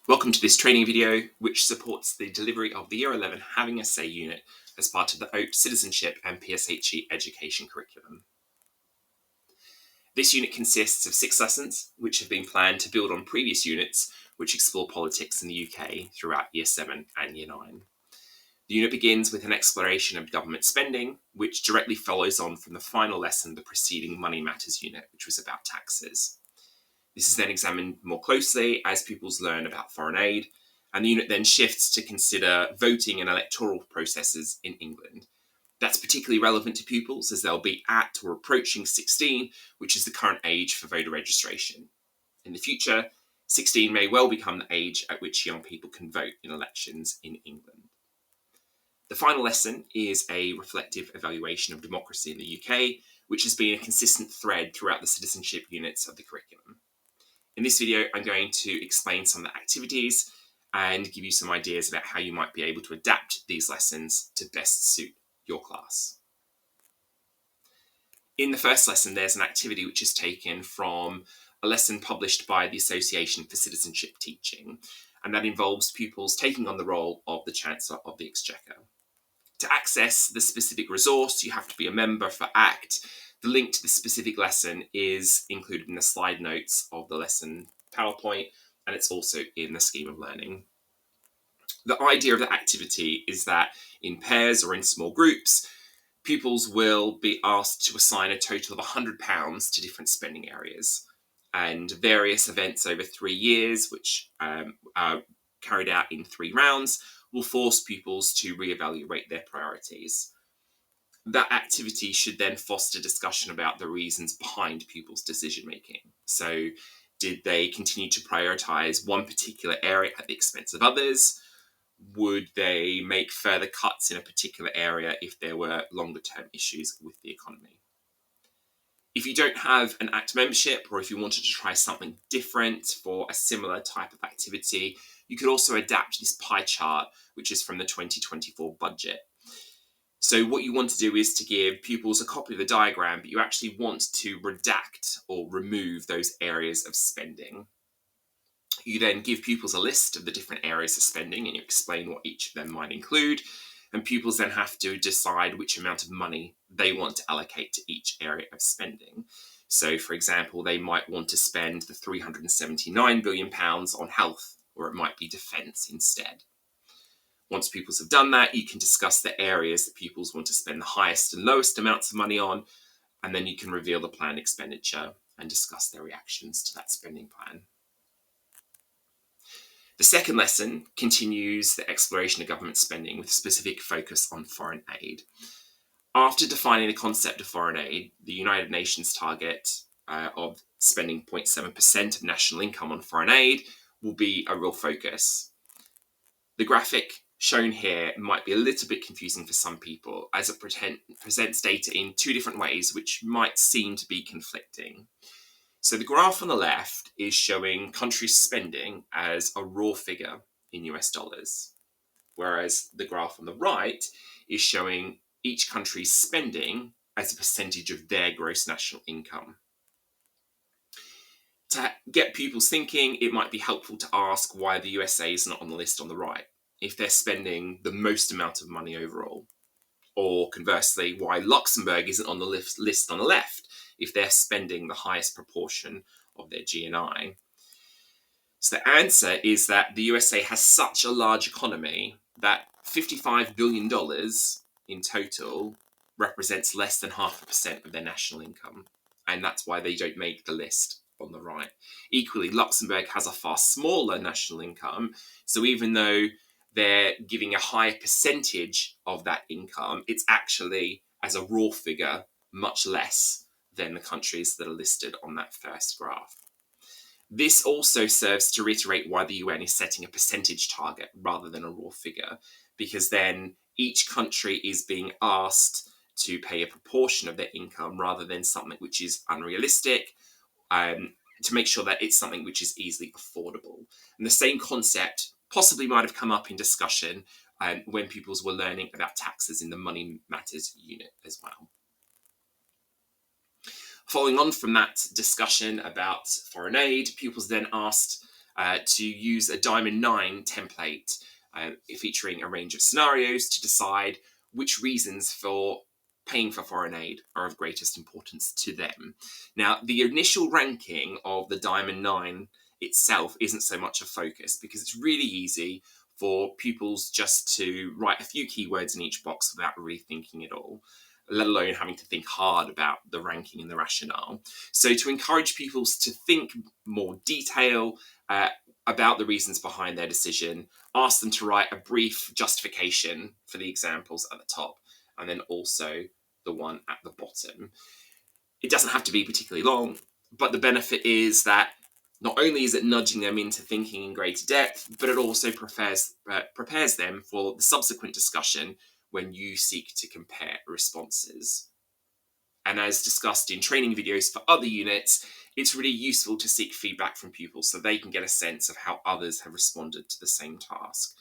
Welcome to this training video, which supports the delivery of the Year 11 Having a Say unit as part of the OAT Citizenship and PSHE Education curriculum. This unit consists of 6 lessons, which have been planned to build on previous units, which explore politics in the UK throughout Year 7 and Year 9. The unit begins with an exploration of government spending, which directly follows on from the final lesson of the preceding Money Matters unit, which was about taxes. This is then examined more closely as pupils learn about foreign aid, and the unit then shifts to consider voting and electoral processes in England. That's particularly relevant to pupils as they'll be at or approaching 16, which is the current age for voter registration. In the future, 16 may well become the age at which young people can vote in elections in England. The final lesson is a reflective evaluation of democracy in the UK, which has been a consistent thread throughout the citizenship units of the curriculum. In this video, I'm going to explain some of the activities and give you some ideas about how you might be able to adapt these lessons to best suit your class. In the first lesson, there's an activity which is taken from a lesson published by the Association for Citizenship Teaching, and that involves pupils taking on the role of the Chancellor of the Exchequer. To access the specific resource, you have to be a member for ACT. The link to the specific lesson is included in the slide notes of the lesson PowerPoint, and it's also in the scheme of learning. The idea of the activity is that in pairs or in small groups, pupils will be asked to assign a total of £100 to different spending areas, and various events over 3 years, which are carried out in 3 rounds, will force pupils to reevaluate their priorities. That activity should then foster discussion about the reasons behind pupils' decision making. So, did they continue to prioritise one particular area at the expense of others? Would they make further cuts in a particular area if there were longer term issues with the economy? If you don't have an ACT membership, or if you wanted to try something different for a similar type of activity, you could also adapt this pie chart, which is from the 2024 budget. So what you want to do is to give pupils a copy of the diagram, but you actually want to redact or remove those areas of spending. You then give pupils a list of the different areas of spending, and you explain what each of them might include. And pupils then have to decide which amount of money they want to allocate to each area of spending. So, for example, they might want to spend the £379 billion on health, or it might be defence instead. Once pupils have done that, you can discuss the areas that pupils want to spend the highest and lowest amounts of money on, and then you can reveal the planned expenditure and discuss their reactions to that spending plan. The second lesson continues the exploration of government spending with a specific focus on foreign aid. After defining the concept of foreign aid, the United Nations target of spending 0.7% of national income on foreign aid will be a real focus. The graphic shown here might be a little bit confusing for some people, as it presents data in 2 different ways, which might seem to be conflicting. So the graph on the left is showing countries' spending as a raw figure in US dollars, whereas the graph on the right is showing each country's spending as a percentage of their gross national income. To get pupils thinking, it might be helpful to ask why the USA is not on the list on the right, if they're spending the most amount of money overall. Or conversely, why Luxembourg isn't on the list on the left, if they're spending the highest proportion of their GNI. So the answer is that the USA has such a large economy that $55 billion in total represents less than 0.5% of their national income. And that's why they don't make the list on the right. Equally, Luxembourg has a far smaller national income. So even though they're giving a higher percentage of that income, it's actually, as a raw figure, much less than the countries that are listed on that first graph. This also serves to reiterate why the UN is setting a percentage target rather than a raw figure, because then each country is being asked to pay a proportion of their income rather than something which is unrealistic, to make sure that it's something which is easily affordable. And the same concept possibly might have come up in discussion when pupils were learning about taxes in the Money Matters unit as well. Following on from that discussion about foreign aid, pupils then asked to use a Diamond 9 template featuring a range of scenarios to decide which reasons for paying for foreign aid are of greatest importance to them. Now, the initial ranking of the Diamond 9 itself isn't so much a focus because it's really easy for pupils just to write a few keywords in each box without really thinking at all, let alone having to think hard about the ranking and the rationale. So to encourage pupils to think more detail about the reasons behind their decision, ask them to write a brief justification for the examples at the top, and then also the one at the bottom. It doesn't have to be particularly long, but the benefit is that not only is it nudging them into thinking in greater depth, but it also prepares them for the subsequent discussion when you seek to compare responses. And as discussed in training videos for other units, it's really useful to seek feedback from pupils so they can get a sense of how others have responded to the same task.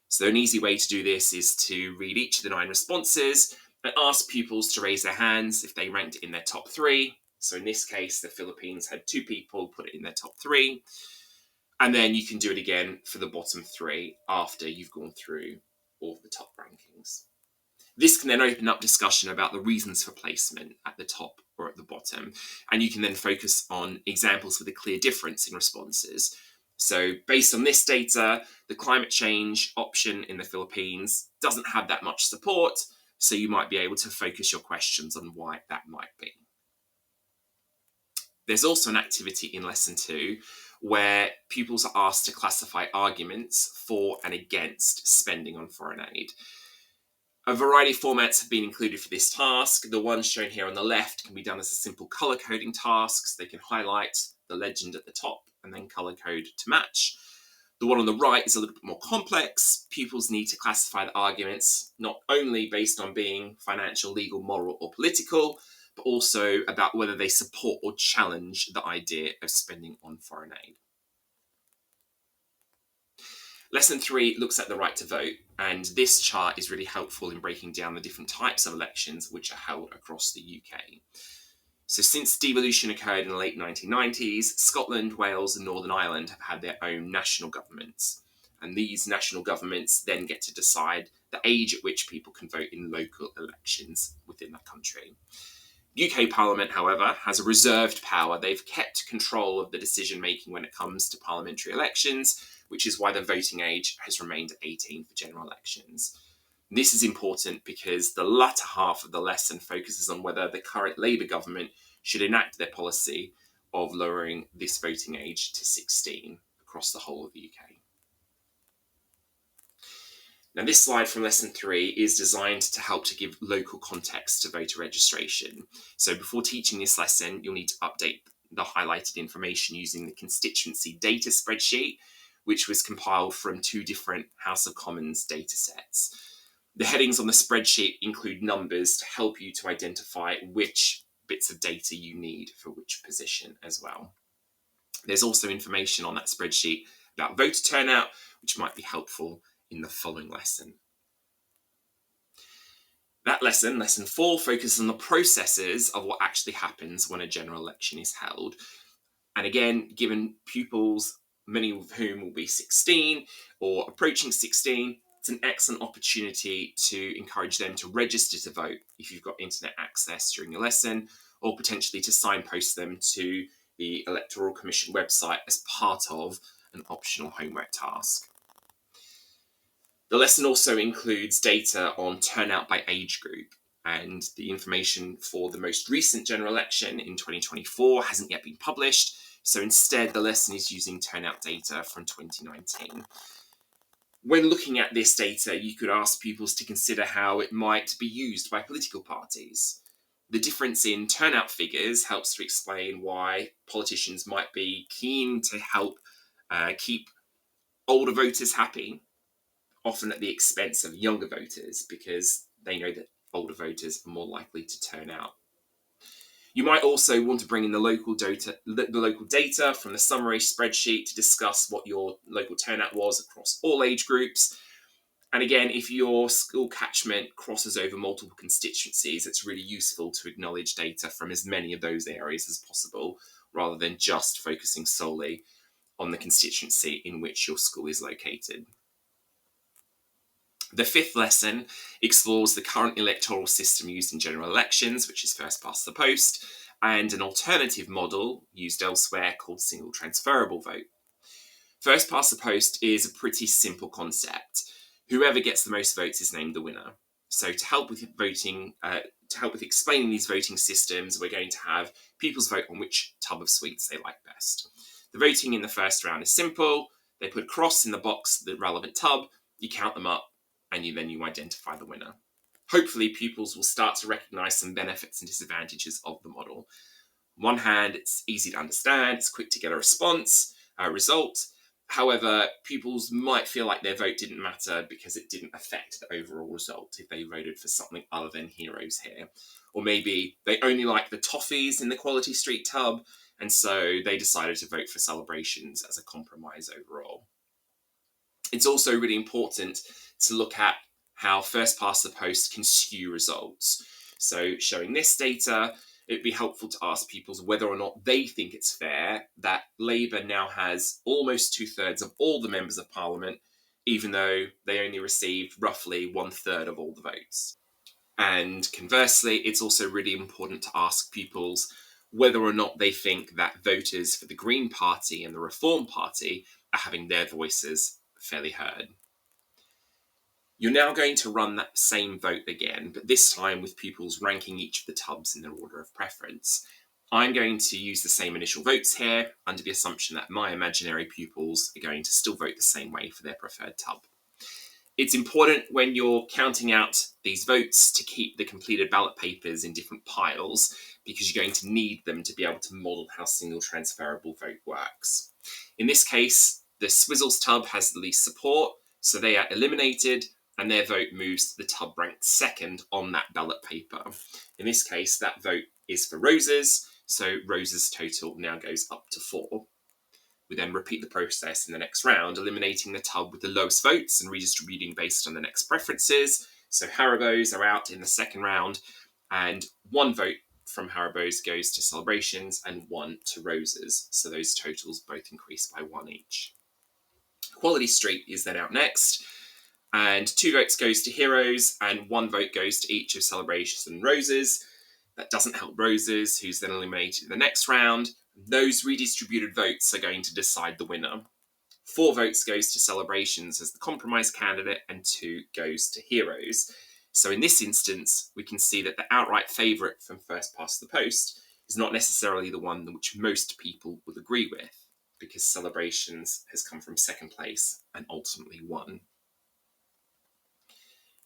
So an easy way to do this is to read each of the 9 responses and ask pupils to raise their hands if they ranked it in their top 3. So in this case, the Philippines had 2 people put it in their top 3. And then you can do it again for the bottom 3 after you've gone through all of the top rankings. This can then open up discussion about the reasons for placement at the top or at the bottom. And you can then focus on examples with a clear difference in responses. So based on this data, the climate change option in the Philippines doesn't have that much support, so you might be able to focus your questions on why that might be. There's also an activity in Lesson 2 where pupils are asked to classify arguments for and against spending on foreign aid. A variety of formats have been included for this task. The ones shown here on the left can be done as a simple color coding task. So they can highlight the legend at the top and then color code to match. The one on the right is a little bit more complex. Pupils need to classify the arguments not only based on being financial, legal, moral, or political, but also about whether they support or challenge the idea of spending on foreign aid. Lesson 3 looks at the right to vote, and this chart is really helpful in breaking down the different types of elections which are held across the UK. So since devolution occurred in the late 1990s, Scotland, Wales and Northern Ireland have had their own national governments, and these national governments then get to decide the age at which people can vote in local elections within that country. UK Parliament, however, has a reserved power. They've kept control of the decision making when it comes to parliamentary elections, which is why the voting age has remained at 18 for general elections. This is important because the latter half of the lesson focuses on whether the current Labour government should enact their policy of lowering this voting age to 16 across the whole of the UK. Now, this slide from Lesson 3 is designed to help to give local context to voter registration. So before teaching this lesson, you'll need to update the highlighted information using the constituency data spreadsheet, which was compiled from 2 different House of Commons data sets. The headings on the spreadsheet include numbers to help you to identify which bits of data you need for which position as well. There's also information on that spreadsheet about voter turnout, which might be helpful in the following lesson. That lesson, Lesson 4, focuses on the processes of what actually happens when a general election is held. And again, given pupils, many of whom will be 16 or approaching 16, it's an excellent opportunity to encourage them to register to vote if you've got internet access during your lesson, or potentially to signpost them to the Electoral Commission website as part of an optional homework task. The lesson also includes data on turnout by age group, and the information for the most recent general election in 2024 hasn't yet been published, so instead the lesson is using turnout data from 2019. When looking at this data, you could ask pupils to consider how it might be used by political parties. The difference in turnout figures helps to explain why politicians might be keen to help keep older voters happy, often at the expense of younger voters, because they know that older voters are more likely to turn out. You might also want to bring in the local data from the summary spreadsheet to discuss what your local turnout was across all age groups. And again, if your school catchment crosses over multiple constituencies, it's really useful to acknowledge data from as many of those areas as possible, rather than just focusing solely on the constituency in which your school is located. The fifth lesson explores the current electoral system used in general elections, which is first past the post, and an alternative model used elsewhere called single transferable vote. First past the post is a pretty simple concept. Whoever gets the most votes is named the winner. So to help with voting, to help with explaining these voting systems, we're going to have people's vote on which tub of sweets they like best. The voting in the first round is simple. They put a cross in the box, the relevant tub, you count them up, and then you identify the winner. Hopefully, pupils will start to recognise some benefits and disadvantages of the model. On one hand, it's easy to understand, it's quick to get a result. However, pupils might feel like their vote didn't matter because it didn't affect the overall result if they voted for something other than heroes here. Or maybe they only like the toffees in the Quality Street tub, and so they decided to vote for celebrations as a compromise overall. It's also really important to look at how first past the post can skew results. So showing this data, it'd be helpful to ask pupils whether or not they think it's fair that Labour now has almost 2/3 of all the members of Parliament, even though they only received roughly 1/3 of all the votes. And conversely, it's also really important to ask pupils whether or not they think that voters for the Green Party and the Reform Party are having their voices fairly heard. You're now going to run that same vote again, but this time with pupils ranking each of the tubs in their order of preference. I'm going to use the same initial votes here under the assumption that my imaginary pupils are going to still vote the same way for their preferred tub. It's important when you're counting out these votes to keep the completed ballot papers in different piles because you're going to need them to be able to model how single transferable vote works. In this case, the Swizzles tub has the least support, so they are eliminated and their vote moves to the tub ranked second on that ballot paper. In this case, that vote is for Roses, so Roses' total now goes up to 4. We then repeat the process in the next round, eliminating the tub with the lowest votes and redistributing based on the next preferences. So Haribo's are out in the second round, and 1 vote from Haribo's goes to Celebrations and 1 to Roses. So those totals both increase by 1 each. Quality Street is then out next, and 2 votes goes to Heroes and 1 vote goes to each of Celebrations and Roses. That doesn't help Roses, who's then eliminated in the next round. Those redistributed votes are going to decide the winner. 4 votes goes to Celebrations as the compromise candidate and 2 goes to Heroes. So in this instance, we can see that the outright favourite from first past the post is not necessarily the one which most people will agree with, because Celebrations has come from second place and ultimately won.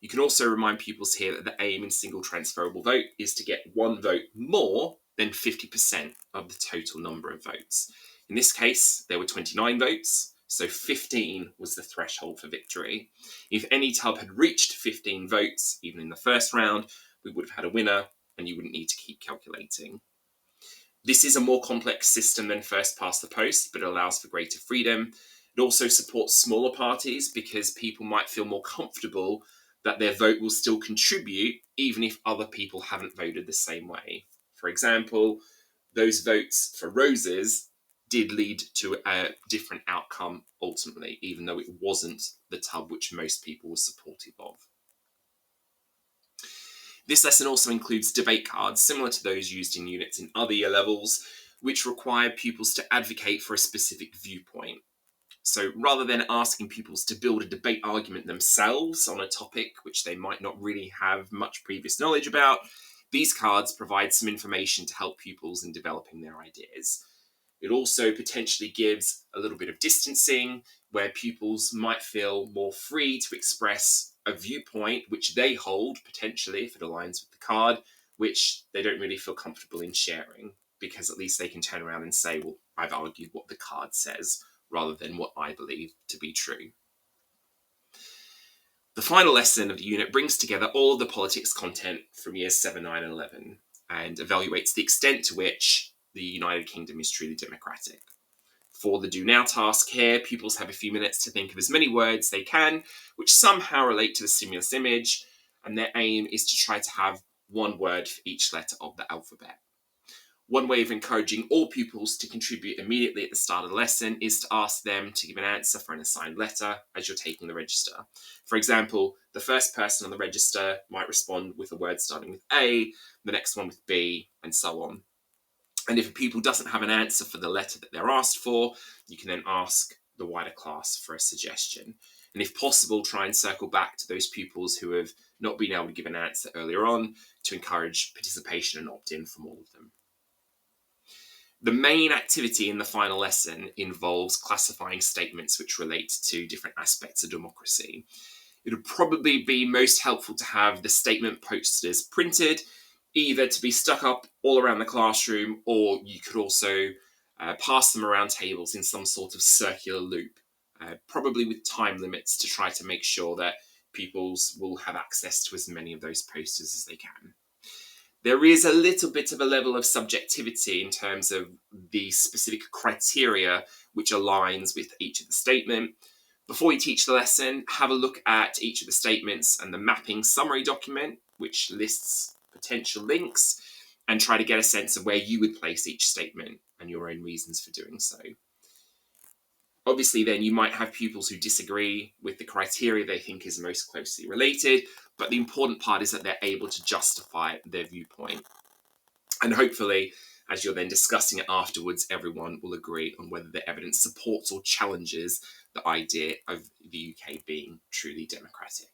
You can also remind pupils here that the aim in single transferable vote is to get 1 vote more than 50% of the total number of votes. In this case, there were 29 votes, so 15 was the threshold for victory. If any tub had reached 15 votes, even in the first round, we would have had a winner and you wouldn't need to keep calculating. This is a more complex system than first past the post, but it allows for greater freedom. It also supports smaller parties because people might feel more comfortable that their vote will still contribute even if other people haven't voted the same way. For example, those votes for Roses did lead to a different outcome ultimately, even though it wasn't the tub which most people were supportive of. This lesson also includes debate cards, similar to those used in units in other year levels, which require pupils to advocate for a specific viewpoint. So rather than asking pupils to build a debate argument themselves on a topic which they might not really have much previous knowledge about, these cards provide some information to help pupils in developing their ideas. It also potentially gives a little bit of distancing where pupils might feel more free to express a viewpoint which they hold, potentially, if it aligns with the card, which they don't really feel comfortable in sharing, because at least they can turn around and say, well, I've argued what the card says, rather than what I believe to be true. The final lesson of the unit brings together all of the politics content from years 7, 9 and 11 and evaluates the extent to which the United Kingdom is truly democratic. For the Do Now task here, pupils have a few minutes to think of as many words they can which somehow relate to the stimulus image, and their aim is to try to have 1 word for each letter of the alphabet. One way of encouraging all pupils to contribute immediately at the start of the lesson is to ask them to give an answer for an assigned letter as you're taking the register. For example, the first person on the register might respond with a word starting with A, the next one with B, and so on. And if a pupil doesn't have an answer for the letter that they're asked for, you can then ask the wider class for a suggestion. And if possible, try and circle back to those pupils who have not been able to give an answer earlier on to encourage participation and opt-in from all of them. The main activity in the final lesson involves classifying statements which relate to different aspects of democracy. It would probably be most helpful to have the statement posters printed, either to be stuck up all around the classroom, or you could also pass them around tables in some sort of circular loop, probably with time limits to try to make sure that pupils will have access to as many of those posters as they can. There is a little bit of a level of subjectivity in terms of the specific criteria which aligns with each of the statement. Before you teach the lesson, have a look at each of the statements and the mapping summary document, which lists potential links, and try to get a sense of where you would place each statement and your own reasons for doing so. Obviously, then you might have pupils who disagree with the criteria they think is most closely related, but the important part is that they're able to justify their viewpoint. And hopefully, as you're then discussing it afterwards, everyone will agree on whether the evidence supports or challenges the idea of the UK being truly democratic.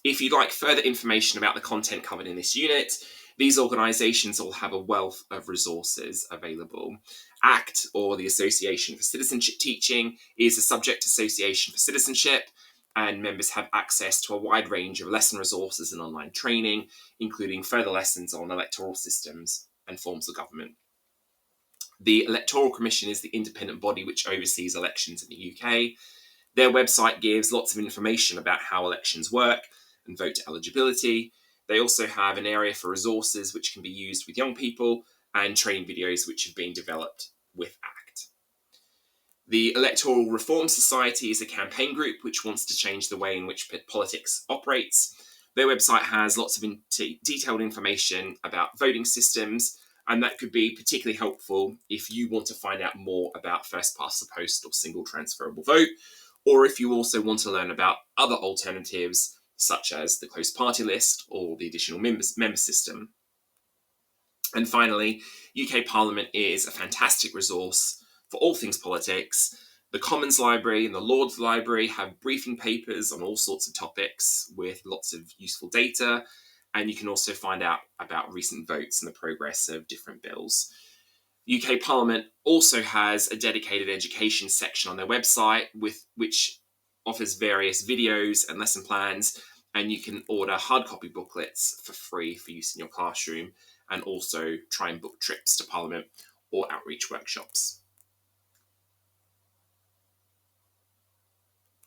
If you'd like further information about the content covered in this unit, these organisations all have a wealth of resources available. ACT, or the Association for Citizenship Teaching, is a subject association for citizenship, and members have access to a wide range of lesson resources and online training, including further lessons on electoral systems and forms of government. The Electoral Commission is the independent body which oversees elections in the UK. Their website gives lots of information about how elections work and voter eligibility. They also have an area for resources which can be used with young people and training videos which have been developed with ACT. The Electoral Reform Society is a campaign group which wants to change the way in which politics operates. Their website has lots of detailed information about voting systems, and that could be particularly helpful if you want to find out more about first past the post or single transferable vote, or if you also want to learn about other alternatives such as the closed party list or the additional member system. And finally, UK Parliament is a fantastic resource for all things politics. The Commons Library and the Lords Library have briefing papers on all sorts of topics with lots of useful data, and you can also find out about recent votes and the progress of different bills. UK Parliament also has a dedicated education section on their website which offers various videos and lesson plans, and you can order hard copy booklets for free for use in your classroom, and also try and book trips to Parliament or outreach workshops.